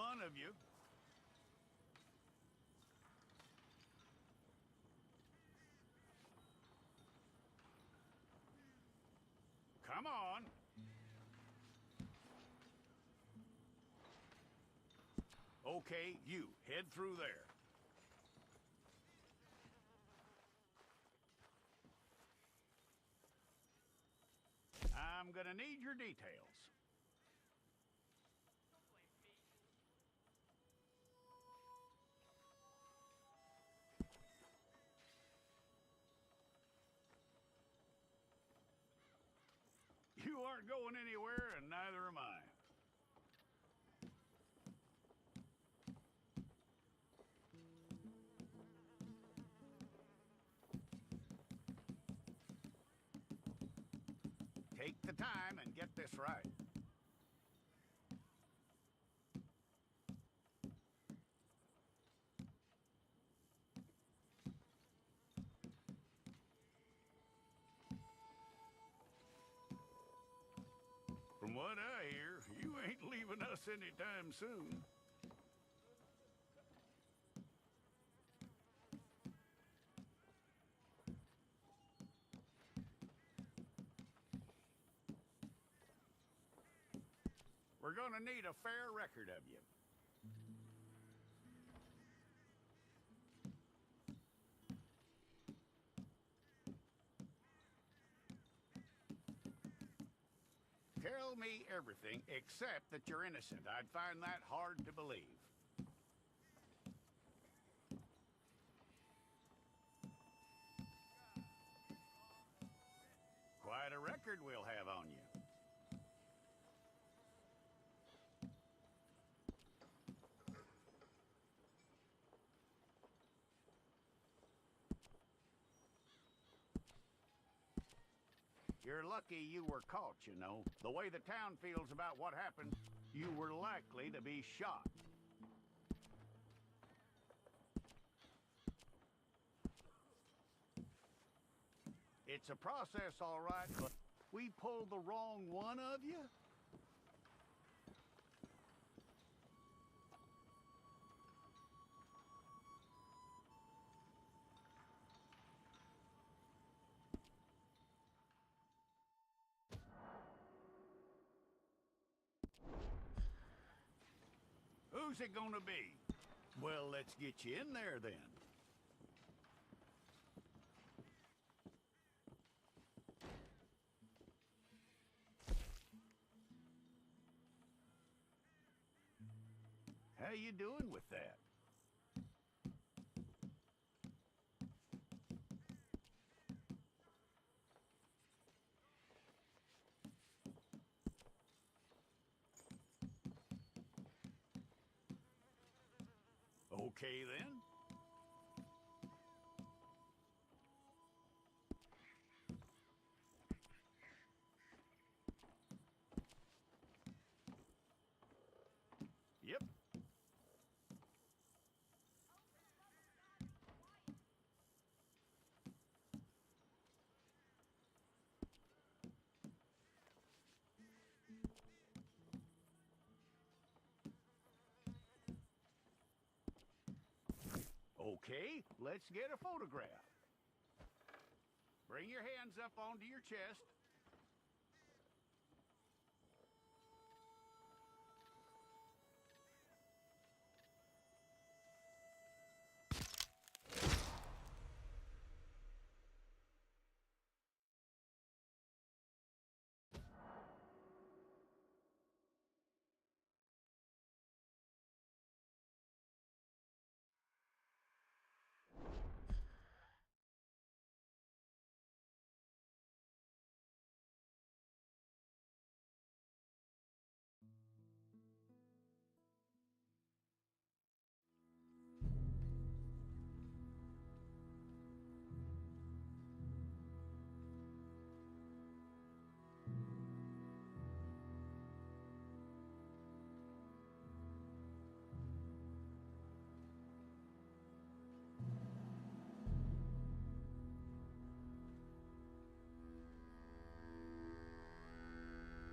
one of you. Come on. Okay, you, head through there. I'm gonna need your details. You aren't going anywhere, and neither am I. Take the time and get this right. From what I hear, you ain't leaving us anytime soon. We're gonna need a fair record of you. Tell me everything except that you're innocent. I'd find that hard to believe. Quite a record we'll have on you. You're lucky you were caught, you know. The way the town feels about what happened, you were likely to be shot. It's a process, all right, but we pulled the wrong one of you? Who's it gonna be? Well, let's get you in there then. How you doing with that? Okay then. Yep. Okay, let's get a photograph. Bring your hands up onto your chest.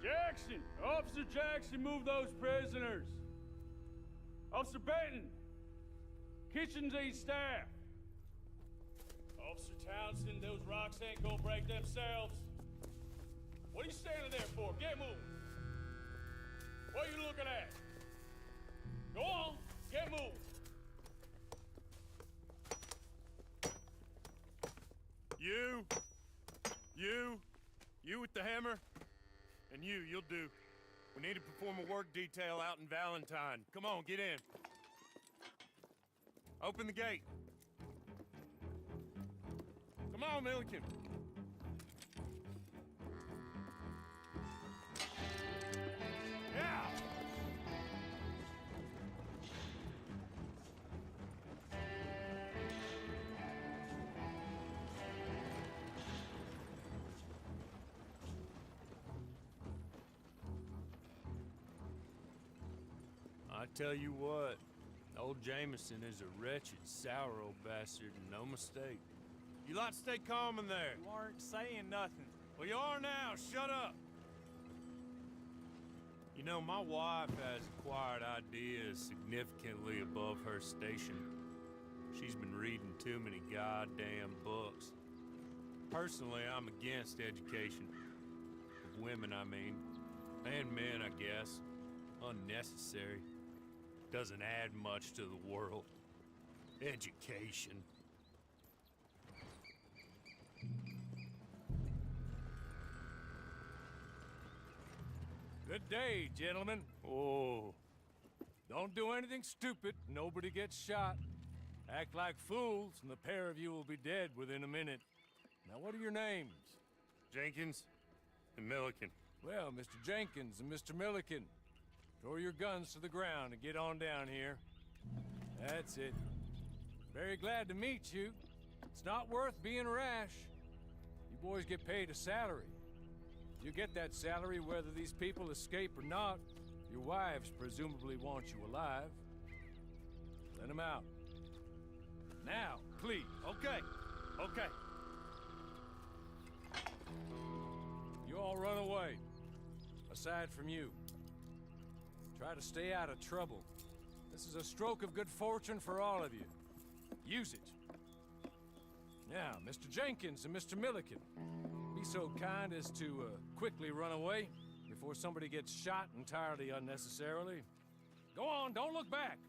Jackson! Officer Jackson, move those prisoners! Officer Benton! Kitchen's East staff! Officer Townsend, those rocks ain't gonna break themselves. What are you standing there for? Get moving! What are you looking at? Go on, get moving! You with the hammer? And you'll do. We need to perform a work detail out in Valentine. Come on, get in. Open the gate. Come on, Milliken. Yeah! I tell you what, old Jameson is a wretched, sour old bastard, and no mistake. You lot stay calm in there. You aren't saying nothing. Well, you are now. Shut up. You know, my wife has acquired ideas significantly above her station. She's been reading too many goddamn books. Personally, I'm against education. Of women, I mean. And men, I guess. Unnecessary. Doesn't add much to the world. Education. Good day, gentlemen. Oh. Don't do anything stupid. Nobody gets shot. Act like fools, and the pair of you will be dead within a minute. Now, what are your names? Jenkins and Milliken. Well, Mr. Jenkins and Mr. Milliken, throw your guns to the ground and get on down here. That's it. Very glad to meet you. It's not worth being rash. You boys get paid a salary. You get that salary whether these people escape or not. Your wives presumably want you alive. Let them out. Now, please. Okay. You all run away. Aside from you. Try to stay out of trouble. This is a stroke of good fortune for all of you. Use it. Now, Mr. Jenkins and Mr. Milliken, be so kind as to quickly run away before somebody gets shot entirely unnecessarily. Go on, don't look back.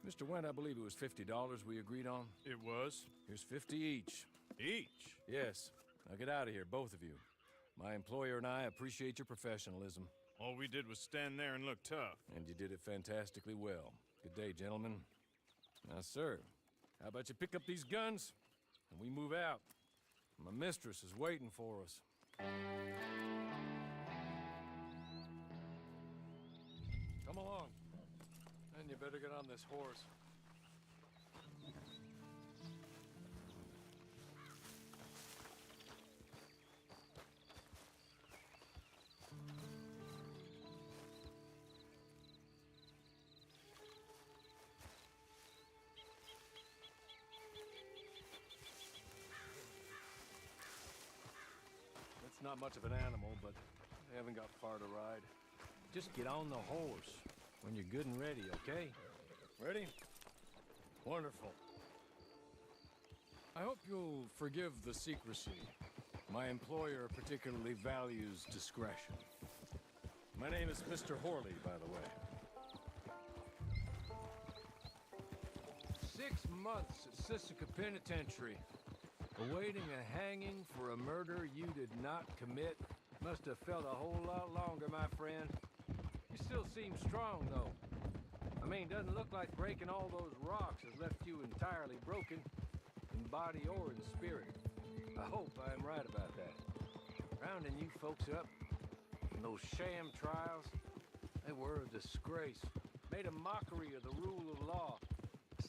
Mr. Wendt, I believe it was $50 we agreed on. It was. Here's 50 each. Each? Yes. Now get out of here, both of you. My employer and I appreciate your professionalism. All we did was stand there and look tough. And you did it fantastically well. Good day, gentlemen. Now, sir, how about you pick up these guns and we move out? My mistress is waiting for us. Come along. And you better get on this horse. Not much of an animal, but they haven't got far to ride. Just get on the horse when you're good and ready, okay? Ready? Wonderful. I hope you'll forgive the secrecy. My employer particularly values discretion. My name is Mr. Horley, by the way. 6 months at Sisika Penitentiary. Awaiting a hanging for a murder you did not commit. Must have felt a whole lot longer, my friend. You still seem strong, though. I mean, doesn't look like breaking all those rocks has left you entirely broken, in body or in spirit. I hope I am right about that. Rounding you folks up, and those sham trials, they were a disgrace. Made a mockery of the rule of law.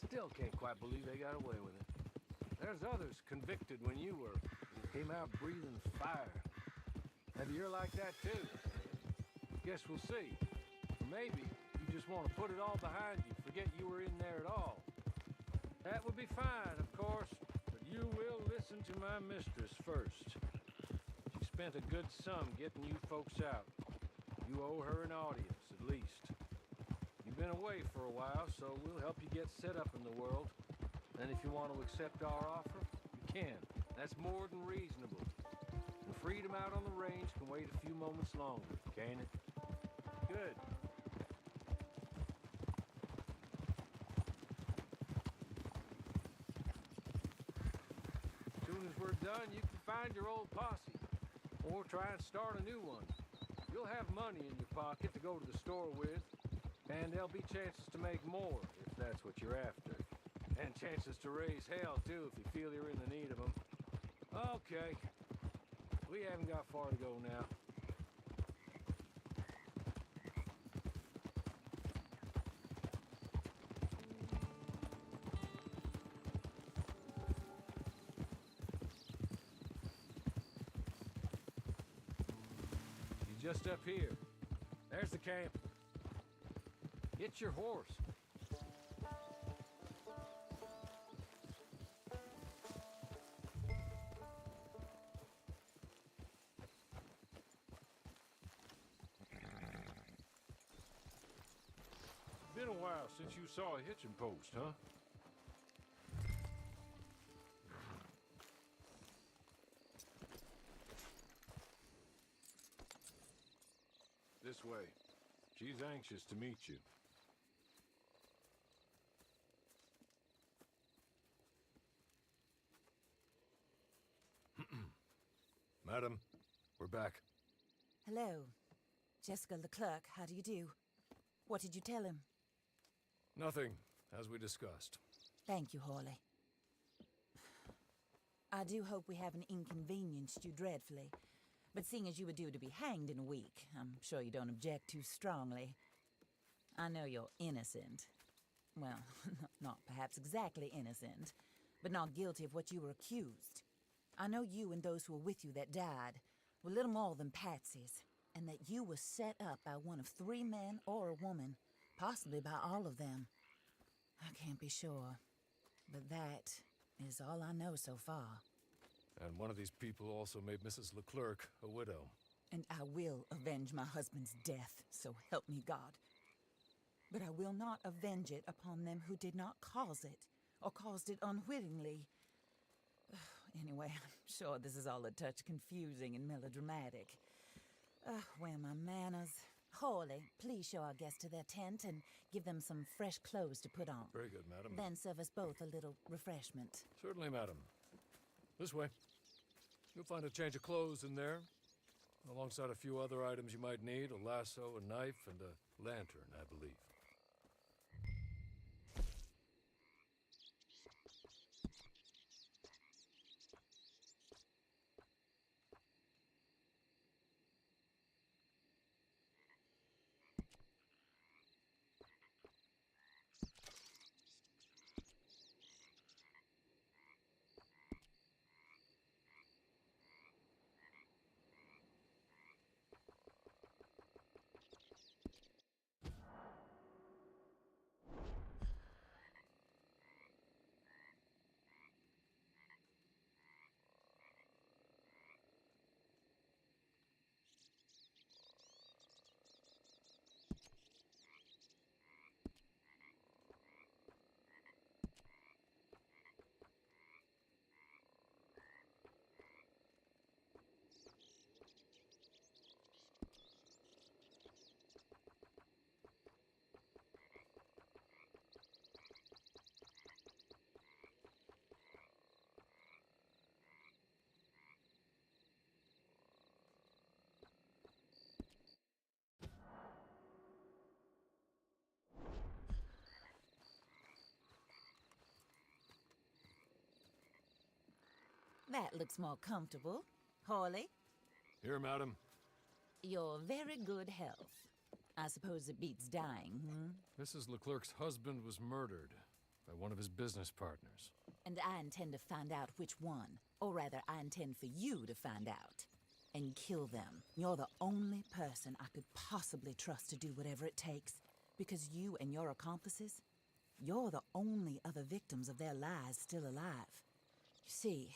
Still can't quite believe they got away with it. There's others convicted when you were. Came out breathing fire. Maybe you're like that too. Guess we'll see. Or maybe you just want to put it all behind you, forget you were in there at all. That would be fine, of course, but you will listen to my mistress first. She spent a good sum getting you folks out. You owe her an audience, at least. You've been away for a while, so we'll help you get set up in the world. And if you want to accept our offer, you can. That's more than reasonable. The freedom out on the range can wait a few moments longer, can't it? Good. As soon as we're done, you can find your old posse. Or try and start a new one. You'll have money in your pocket to go to the store with. And there'll be chances to make more, if that's what you're after. And chances to raise hell, too, if you feel you're in the need of them. Okay. We haven't got far to go now. You're just up here. There's the camp. Get your horse. Been a while since you saw a hitching post, huh? This way. She's anxious to meet you. Madam, we're back. Hello. Jessica Leclerc, how do you do? What did you tell him? Nothing, as we discussed. Thank you, Hawley. I do hope we haven't inconvenienced you dreadfully. But seeing as you were due to be hanged in a week, I'm sure you don't object too strongly. I know you're innocent. Well, not perhaps exactly innocent, but not guilty of what you were accused. I know you and those who were with you that died were little more than patsies, and that you were set up by one of 3 men or a woman, possibly by all of them. I can't be sure, but that is all I know so far. And one of these people also made Mrs. Leclerc a widow. And I will avenge my husband's death, so help me God. But I will not avenge it upon them who did not cause it, or caused it unwittingly. Anyway, I'm sure this is all a touch confusing and melodramatic. Where are my manners? Hawley, please show our guests to their tent and give them some fresh clothes to put on. Very good, madam. Then serve us both a little refreshment. Certainly, madam. This way. You'll find a change of clothes in there, alongside a few other items you might need, a lasso, a knife, and a lantern, I believe. That looks more comfortable. Hawley, Here, madam. you're very good health. I suppose it beats dying, Mrs. Leclerc's husband was murdered by one of his business partners. And I intend to find out which one. Or rather, I intend for you to find out. And kill them. You're the only person I could possibly trust to do whatever it takes. Because you and your accomplices, you're the only other victims of their lies still alive. You see,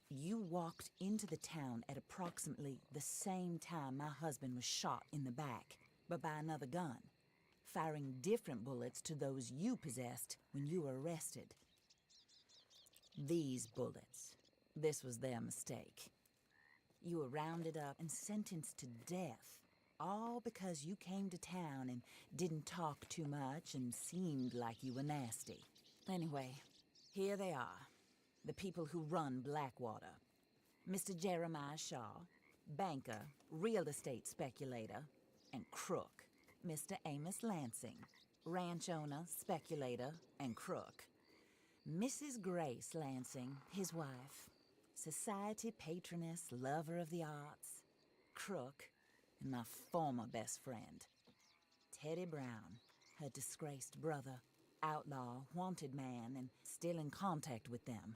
you walked into the town at approximately the same time my husband was shot in the back, but by another gun. firing different bullets to those you possessed when you were arrested. These bullets, this was their mistake. You were rounded up and sentenced to death, all because you came to town and didn't talk too much and seemed like you were nasty. Anyway, here they are, the people who run Blackwater. Mr. Jeremiah Shaw, banker, real estate speculator, and crook. Mr. Amos Lansing, ranch owner, speculator, and crook. Mrs. Grace Lansing, his wife, society patroness, lover of the arts, crook, and my former best friend. Teddy Brown, her disgraced brother, outlaw, wanted man, and still in contact with them.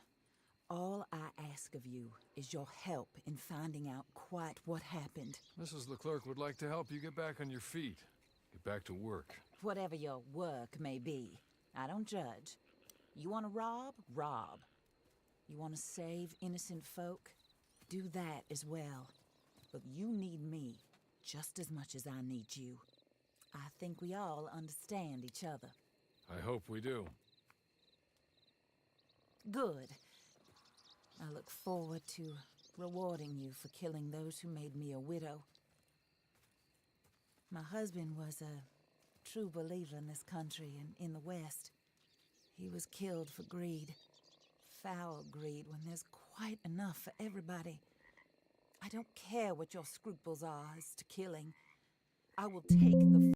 All I ask of you is your help in finding out quite what happened. Mrs. Leclerc would like to help you get back on your feet. Get back to work. Whatever your work may be, I don't judge. You want to rob? Rob. You want to save innocent folk? Do that as well. But you need me just as much as I need you. I think we all understand each other. I hope we do. Good. I look forward to rewarding you for killing those who made me a widow. My husband was a true believer in this country and in the West. He was killed for greed. Foul greed when there's quite enough for everybody. I don't care what your scruples are as to killing. I will take the